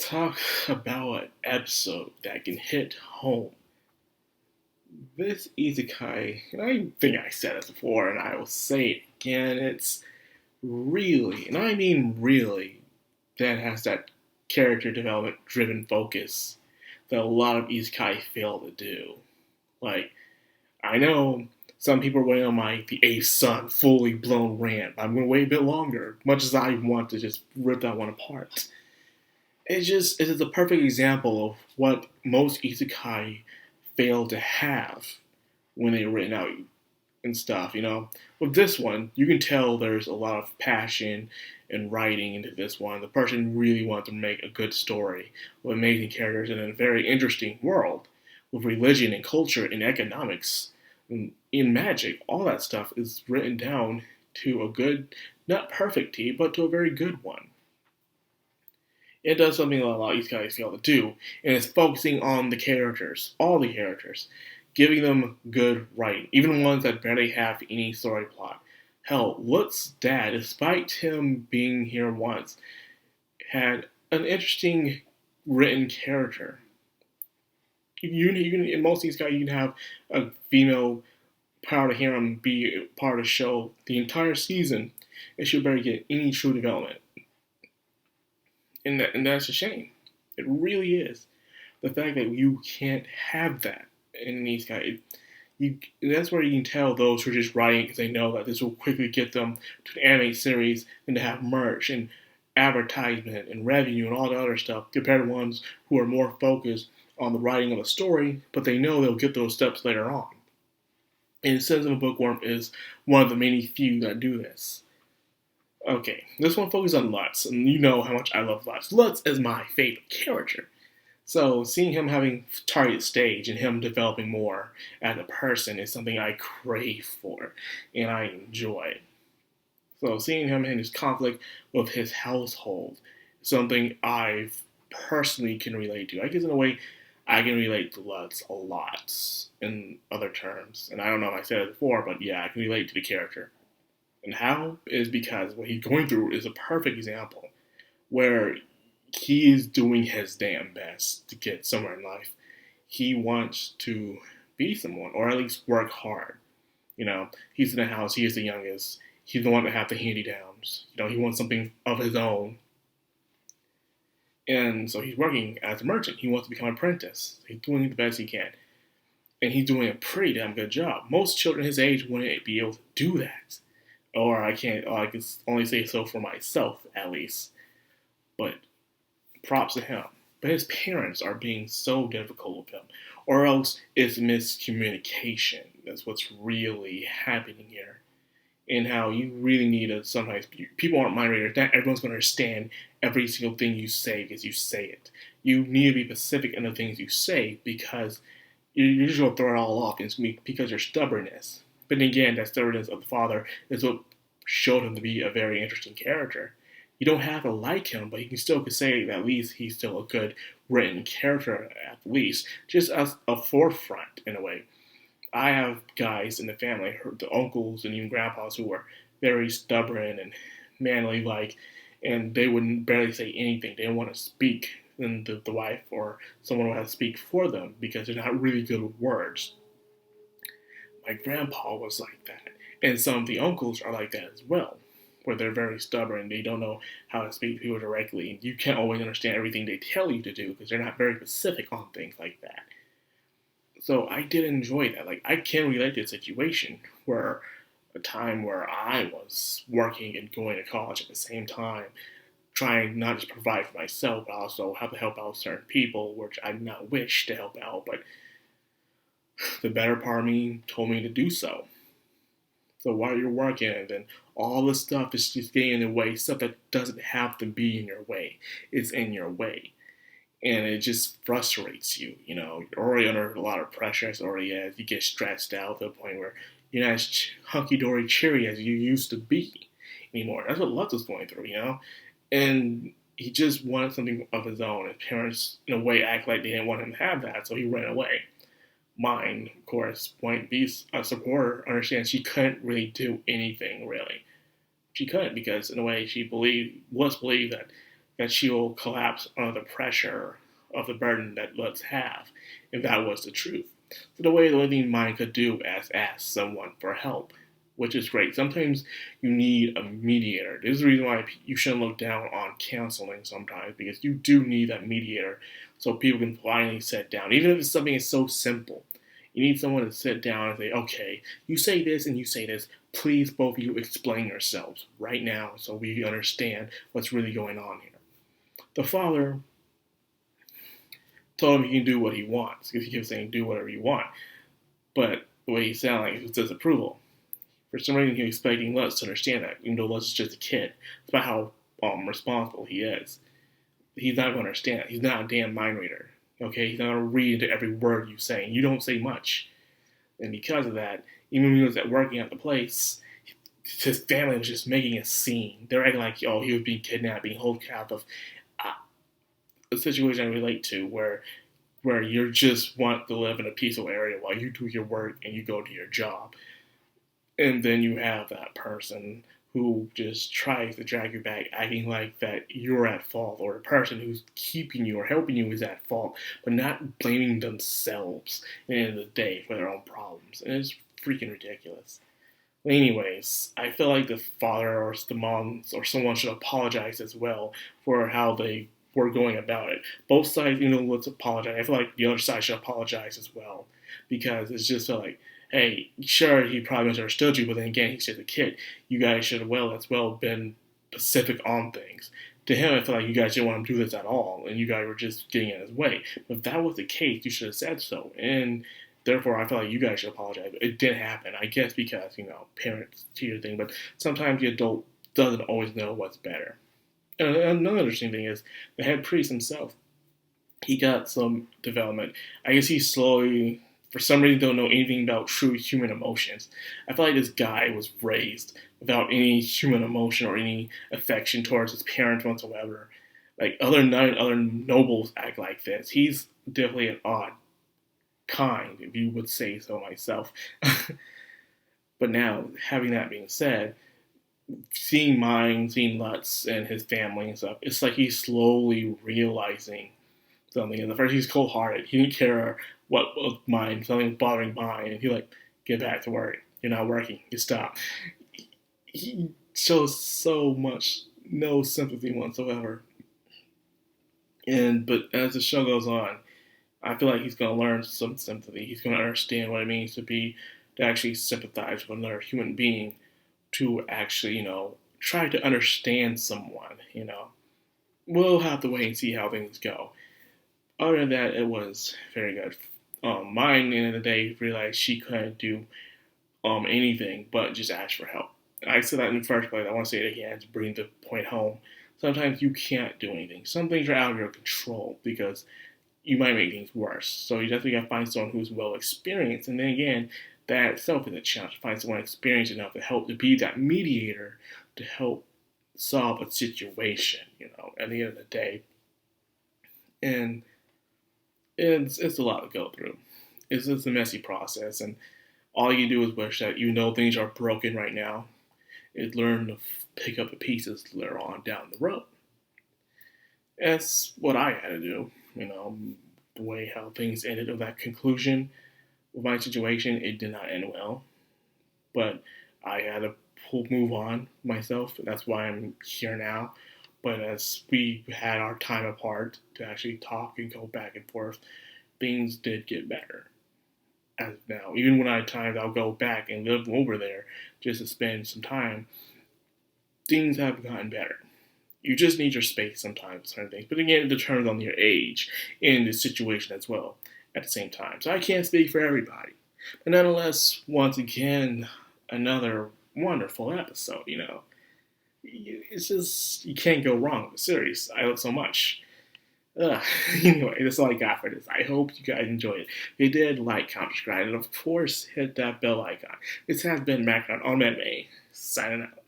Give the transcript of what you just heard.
talk about an episode that can hit home. This isekai, and I think I said it before, and I will say it again, it's really, and I mean really, that has that character development driven focus that a lot of isekai fail to do. Like, I know some people are waiting on my The Eighth Sun fully blown rant. I'm going to wait a bit longer, much as I want to just rip that one apart. It is a perfect example of what most isekai fail to have when they're written out and stuff. With this one, you can tell there's a lot of passion and writing into this one. The person really wanted to make a good story with amazing characters in a very interesting world with religion and culture and economics and in magic. All that stuff is written down to a good, not perfect T, but to a very good one. It does something that a lot of these guys fail to do, and it's focusing on the characters, all the characters, giving them good writing, even ones that barely have any story plot. Hell, Lut's dad, despite him being here once, had an interesting written character. In most of these guys, you can have a female proud to hear him be part of the show the entire season, and she'll barely get any true development. And that's a shame. It really is. The fact that you can't have that in these guys. That's where you can tell those who are just writing because they know that this will quickly get them to an anime series and to have merch and advertisement and revenue and all the other stuff compared to ones who are more focused on the writing of the story, but they know they'll get those steps later on. And Ascendance of Bookworm is one of the many few that do this. Okay, this one focuses on Lutz, and you know how much I love Lutz. Lutz is my favorite character. So seeing him having target stage and him developing more as a person is something I crave for and I enjoy. So seeing him in his conflict with his household is something I personally can relate to. I guess in a way I can relate to Lutz a lot in other terms. And I don't know if I said it before, but yeah, I can relate to the character. And how is because what he's going through is a perfect example where he is doing his damn best to get somewhere in life. He wants to be someone, or at least work hard. He's in the house, he is the youngest, he's the one that have the hand-me-downs. He wants something of his own. And so he's working as a merchant. He wants to become an apprentice. He's doing the best he can. And he's doing a pretty damn good job. Most children his age wouldn't be able to do that. Or I can only say so for myself, at least. But props to him. But his parents are being so difficult with him. Or else it's miscommunication. That's what's really happening here. And how you really need to sometimes, people aren't mind readers. Not everyone's going to understand every single thing you say because you say it. You need to be specific in the things you say because you're just going to throw it all off. And it's because of your stubbornness. But again, that stubbornness of the father is what showed him to be a very interesting character. You don't have to like him, but you can still say that at least he's still a good written character, at least. Just as a forefront, in a way. I have guys in the family, the uncles and even grandpas, who are very stubborn and manly-like, and they wouldn't barely say anything. They don't want to speak, and the wife or someone would have to speak for them because they're not really good with words. My grandpa was like that. And some of the uncles are like that as well, where they're very stubborn. They don't know how to speak to people directly. And you can't always understand everything they tell you to do because they're not very specific on things like that. So I did enjoy that. I can relate to a situation where a time where I was working and going to college at the same time, trying not just to provide for myself, but also have to help out certain people, which I did not wish to help out, but the better part of me told me to do so. So while you're working, and then all this stuff is just getting in the way, stuff that doesn't have to be in your way, it's in your way. And it just frustrates you, You're already under a lot of pressure as already as. You get stressed out to the point where you're not as hunky-dory cheery as you used to be anymore. That's what Lutz was going through, And he just wanted something of his own. His parents, in a way, act like they didn't want him to have that, so he ran away. Mine, of course, point B, a supporter, understands she couldn't really do anything, really. She couldn't because, in a way, she believed that that she will collapse under the pressure of the burden that Lutz have, if that was the truth. So the only thing mine could do is ask someone for help, which is great. Sometimes you need a mediator. This is the reason why you shouldn't look down on counseling sometimes, because you do need that mediator so people can finally sit down. Even if it's something that's so simple, you need someone to sit down and say, okay, you say this and you say this. Please, both of you, explain yourselves right now so we understand what's really going on here. The father told him he can do what he wants, because he kept saying, do whatever you want. But the way he sounded like it was disapproval. For some reason, he was expecting Lutz to understand that, even though Lutz is just a kid. It's about how responsible he is. He's not going to understand it. He's not a damn mind reader. Okay? He's not going to read into every word you say. You don't say much. And because of that, even when he was working at the place, his family was just making a scene. They're acting like, oh, he was being kidnapped, being held captive. A situation I relate to where you just want to live in a peaceful area while you do your work and you go to your job. And then you have that person who just tries to drag you back, acting like that you're at fault, or the person who's keeping you or helping you is at fault, but not blaming themselves at the end of the day for their own problems. And it's freaking ridiculous. Anyways, I feel like the father or the mom or someone should apologize as well for how they were going about it. Both sides, let's apologize. I feel like the other side should apologize as well, because it's just like, hey, sure, he probably misunderstood you, but then again, he's just a kid. You guys should have as well been specific on things. To him, I feel like you guys didn't want him to do this at all, and you guys were just getting in his way. But if that was the case, you should have said so. And therefore, I feel like you guys should apologize. It didn't happen, I guess, because, parents teach thing, but sometimes the adult doesn't always know what's better. And another interesting thing is the head priest himself. He got some development. I guess he slowly, for some reason, don't know anything about true human emotions. I feel like this guy was raised without any human emotion or any affection towards his parents whatsoever. Like, other nobles act like this. He's definitely an odd kind, if you would say so myself. But now, having that being said, seeing Lutz and his family and stuff, it's like he's slowly realizing something. And the first, he's cold-hearted. He didn't care what was mine, something was bothering mine, and he get back to work. You're not working. You stop. He shows so much no sympathy whatsoever. But as the show goes on, I feel like he's going to learn some sympathy. He's going to understand what it means to actually sympathize with another human being, to actually, try to understand someone, We'll have to wait and see how things go. Other than that, it was very good. Mine, at the end of the day, realized she couldn't do anything but just ask for help. I said that in the first place. I want to say it again to bring the point home. Sometimes you can't do anything. Some things are out of your control because you might make things worse. So you definitely got to find someone who's well experienced. And then again, that itself is a challenge, to find someone experienced enough to help, to be that mediator to help solve a situation, at the end of the day. And it's a lot to go through. It's a messy process, and all you do is wish that things are broken right now, is learn to pick up the pieces later on down the road. That's what I had to do, the way how things ended with that conclusion. With my situation, it did not end well, but I had to move on myself. That's why I'm here now. But as we had our time apart to actually talk and go back and forth, things did get better. As of now, even when I had times I'll go back and live over there just to spend some time, things have gotten better. You just need your space sometimes with certain things. But again, it determines on your age and the situation as well at the same time. So I can't speak for everybody. But nonetheless, once again, another wonderful episode, It's just, you can't go wrong with the series. I love so much. Anyway, that's all I got for this. I hope you guys enjoyed it. If you did, like, comment, subscribe, and of course, hit that bell icon. This has been Madcrownxox, signing out.